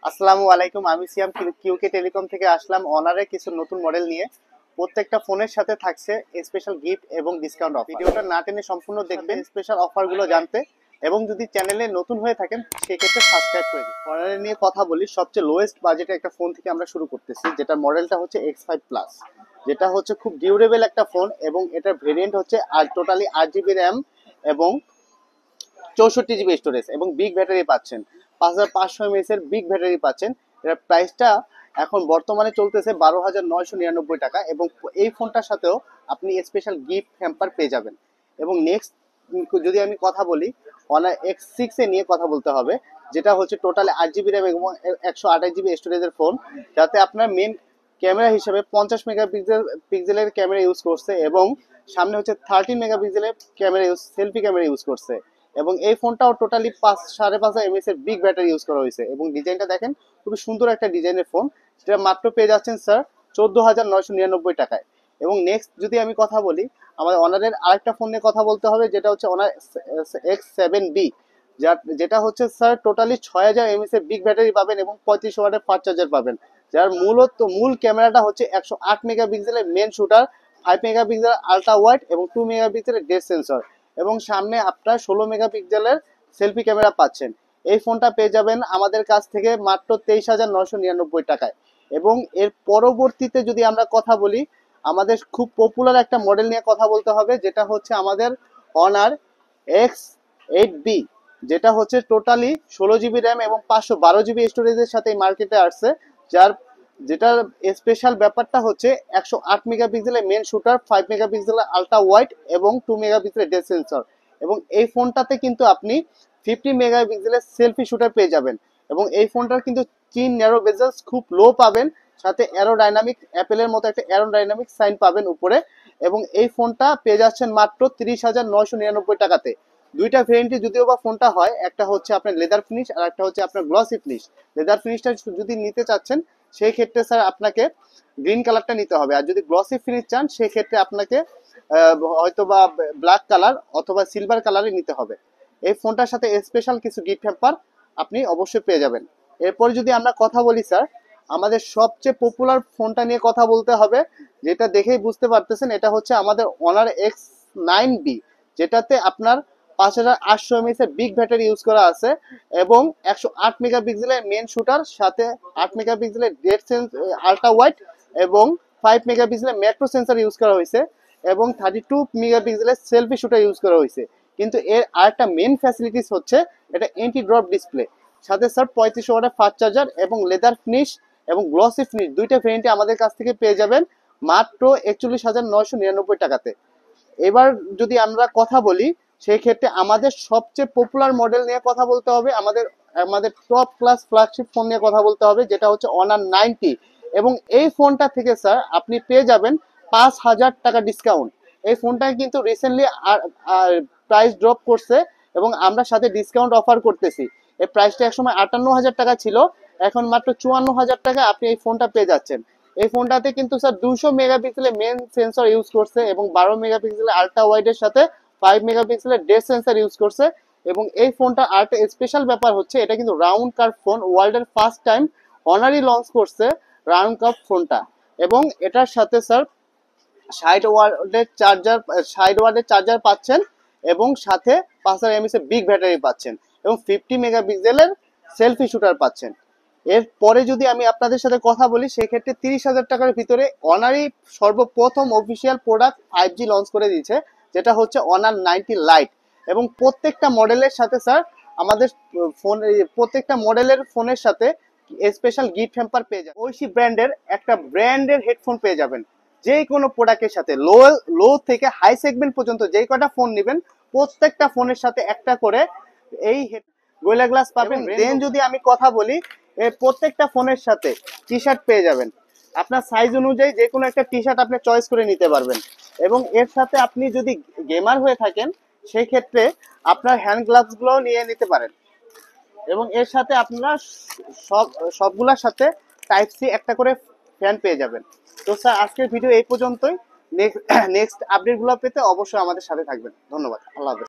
আসসালামু আলাইকুম, আমি সিয়াম কিউকে টেলিকম থেকে আসলাম অনারে কিছু নতুন মডেল নিয়ে। প্রত্যেকটা ফোনের সাথে থাকছে স্পেশাল গিফট এবং ডিসকাউন্ট অফার। ভিডিওটা না টেনে সম্পূর্ণ দেখবেন স্পেশাল অফারগুলো জানতে, এবং যদি চ্যানেলে নতুন হয়ে থাকেন সেক্ষেত্রে সাবস্ক্রাইব করে দিন। অনারে নিয়ে কথা বলি, সবচেয়ে লোয়েস্ট বাজেটে একটা ফোন থেকে আমরা শুরু করতেছি, যেটা মডেলটা হচ্ছে X5 প্লাস, যেটা হচ্ছে খুব ডিউরেবল একটা ফোন, এবং এটার ভেরিয়েন্ট হচ্ছে আর টোটালি 8 জিবি র্যাম এবং 64 জিবি স্টোরেজ এবং বিগ ব্যাটারি পাচ্ছেন। 5500 mAh এর বিগ ব্যাটারি পাচ্ছেন। এর প্রাইসটা এখন বর্তমানে চলতেছে 12,999 টাকা, এবং এই ফোনটার সাথেও আপনি স্পেশাল গিফট হ্যাম্পার পেয়ে যাবেন। এবং নেক্সট যদি আমি কথা বলি, অনার X6 এ নিয়ে কথা বলতে হবে, যেটা হচ্ছে টোটালি 8 জিবি র্যাম এবং 128 জিবি স্টোরেজের ফোন, যাতে আপনার মেন ক্যামেরা হিসেবে 50 মেগাপিক্সেলের ক্যামেরা ইউজ করছে, এবং সামনে হচ্ছে 13 মেগাপিক্সেলের ক্যামেরা সেলফি ক্যামেরা ইউজ করছে। এবং এই ফোনটাও টোটালি 5.5 mAh এর বিগ ব্যাটারি ইউজ করা হয়েছে, এবং ডিজাইনটা দেখেন খুবই সুন্দর একটা ডিজাইনের ফোন, যেটা মাত্র পেয়ে যাচ্ছেন স্যার 14,999 টাকায়। এবং নেক্সট যদি আমি কথা বলি, আমাদের অনারের আরেকটা ফোন নিয়ে কথা বলতে হবে, যেটা হচ্ছে অনার X7B, যেটা হচ্ছে স্যার টোটালি 6,000 mAh এর বিগ ব্যাটারি পাবেন এবং 35 ওয়াটের ফাস্ট চার্জার পাবেন, যার মূল ক্যামেরাটা হচ্ছে 108 মেগাপিক্সেলের main shooter, 5 megapixel ultra wide এবং 2 মেগাপিক্সেলের ডেপথ সেন্সর, এবং সামনে আপনার 16 মেগাপিক্সেলের সেলফি ক্যামেরা পাচ্ছেন। এই ফোনটা পেয়ে যাবেন আমাদের কাছ থেকে মাত্র 23,999 টাকায়। এবং এর পরবর্তীতে যদি আমরা কথা বলি, আমাদের খুব পপুলার একটা মডেল নিয়ে কথা বলতে হবে, যেটা হচ্ছে আমাদের অনার X8B, যেটা হচ্ছে টোটালি 16 জিবি র্যাম এবং 512 জিবি স্টোরেজের সাথে মার্কেটে আসছে। যার যেটার স্পেশাল ব্যাপারটা হচ্ছে 108 মেগাপিক্সেলের মেন শুটার, 5 মেগাপিক্সেলের আলট্রা ওয়াইড এবং 2 মেগাপিক্সেলের ডেপথ সেন্সর। এবং এই ফোনটাতে কিন্তু আপনি 50 মেগাপিক্সেলের সেলফি শুটার পেয়ে যাবেন, এবং এই ফোনটার কিন্তু চিন ন্যারো বেজেলস খুব লো পাবেন, সাথে অ্যারোডাইনামিক অ্যাপেলের মতো একটা অ্যারোডাইনামিক সাইন পাবেন উপরে। এবং এই ফোনটা পেয়ে যাচ্ছেন মাত্র 30,999 টাকাতে। দুইটা ভেরিয়েন্টে যদিও বা ফোনটা হয়, একটা হচ্ছে আপনার লেদার ফিনিশ আর একটা হচ্ছে আপনার গ্লসি ফিনিশ। লেদার ফিনিশটা যদি নিতে চাচ্ছেন সেই ক্ষেত্রে স্যার আপনাকে গ্রিন কালারটা নিতে হবে, আর যদি গ্লসি ফিনিশ চান সেই ক্ষেত্রে আপনাকে হয়তো বা ব্ল্যাক কালার অথবা সিলভার কালারে নিতে হবে। এই ফোনটার সাথে স্পেশাল কিছু গিফট হ্যাম্পার আপনি অবশ্যই পেয়ে যাবেন। এরপর যদি আমরা কথা বলি স্যার, আমাদের সবচেয়ে পপুলার ফোনটা নিয়ে কথা বলতে হবে, যেটা দেখেই বুঝতে পারতেছেন, এটা হচ্ছে আমাদের অনার X9B, যেটাতে আপনার 5,800 mAh এর বিগ ব্যাটারি ইউজ করা আছে, এবং 108 মেগাপিক্সেলের মেন শুটার, সাথে 8 মেগাপিক্সেলের ডেপথ আলট্রা ওয়াইড এবং 5 মেগাপিক্সেলের ম্যাক্রো সেন্সর ইউজ করা হয়েছে, এবং 32 মেগাপিক্সেলের সেলফি শুটার ইউজ করা হয়েছে। কিন্তু এর আরেকটা মেন ফ্যাসিলিটিস হচ্ছে এটা এন্টি ড্রপ ডিসপ্লে, সাথে স্যার 35 ওয়াটের ফাস্ট চার্জার এবং লেদার ফিনিশ এবং গ্লসি ফিনিশ দুইটা ভেরিয়েন্টে আমাদের কাছ থেকে পেয়ে যাবেন মাত্র 41,999 টাকাতে। এবার যদি আমরা কথা বলি, সেই ক্ষেত্রে আমাদের সবচেয়ে পপুলার মডেল নিয়ে কথা বলতে হবে, আমাদের আমাদের টপ ক্লাস ফ্ল্যাগশিপ ফোন নিয়ে কথা বলতে হবে, যেটা হচ্ছে অনার 90। এবং এই ফোনটা থেকে স্যার আপনি পেয়ে যাবেন 5,000 টাকা ডিসকাউন্ট। এই ফোনটা কিন্তু রিসেন্টলি প্রাইস ড্রপ করছে, এবং আমরা সাথে ডিসকাউন্ট অফার করতেছি। এই প্রাইসটা একসময় 58,000 টাকা ছিল, এখন মাত্র 54,000 টাকা আপনি এই ফোনটা পেয়ে যাচ্ছেন। এই ফোনটাতে কিন্তু স্যার 200 মেগাপিক্সেলের মেন সেন্সর ইউজ করছে, এবং 12 মেগাপিক্সেলের আলট্রা ওয়াইডের সাথে 5 মেগাপিক্সেলের ডেপথ সেন্সর ইউজ করছে। এবং এই ফোনটা আরেকটা স্পেশাল ব্যাপার হচ্ছে, এটা কিন্তু রাউন্ড কার্ভ ফোন, ওয়ার্ল্ডের ফার্স্ট টাইম অনারই লঞ্চ করছে রাউন্ড কার্ভ ফোনটা। এবং এটার সাথে স্যার 60 ওয়াটের চার্জার পাচ্ছেন, এবং সাথে 5,000 mAh এর বিগ ব্যাটারি পাচ্ছেন, এবং 50 মেগাপিক্সেলের সেলফি শুটার পাচ্ছেন। এরপরে যদি আমি আপনাদের সাথে কথা বলি, সেক্ষেত্রে 30,000 টাকার ভিতরে অনারই সর্বপ্রথম অফিসিয়াল প্রোডাক্ট 5G লঞ্চ করে দিয়েছে, যেটা হচ্ছে অনার 90 লাইট। এবং প্রত্যেকটা মডেলের সাথে স্যার আমাদের ফোন, প্রত্যেকটা মডেলের ফোনের সাথে স্পেশাল গিফট হ্যাম্পার পেয়ে যাবেন। ঐশী ব্র্যান্ডের একটা ব্র্যান্ডের হেডফোন পেয়ে যাবেন যে কোনো প্রোডাক্টের সাথে। লো থেকে হাই সেগমেন্ট পর্যন্ত যে কটা ফোন নেবেন, প্রত্যেকটা ফোনের সাথে একটা করে এই গোয়েলা গ্লাস পাবেন। দেন যদি আমি কথা বলি, প্রত্যেকটা ফোনের সাথে টি শার্ট পেয়ে যাবেন, আপনার সাইজ অনুযায়ী যে কোনো একটা টি শার্ট আপনি চয়েস করে নিতে পারবেন। এবং এর সাথে আপনি যদি গেমার হয়ে থাকেন সেই ক্ষেত্রে আপনার হ্যান্ড গ্লাভস গুলো নিয়ে নিতে পারেন। এবং এর সাথে আপনারা সবগুলোর সাথে টাইপ সি একটা করে ফ্যান পেয়ে যাবেন। তো স্যার আজকের ভিডিও এই পর্যন্তই। নেক্সট আপডেটগুলো পেতে অবশ্যই আমাদের সাথে থাকবেন। ধন্যবাদ, আল্লাহ হাফেজ।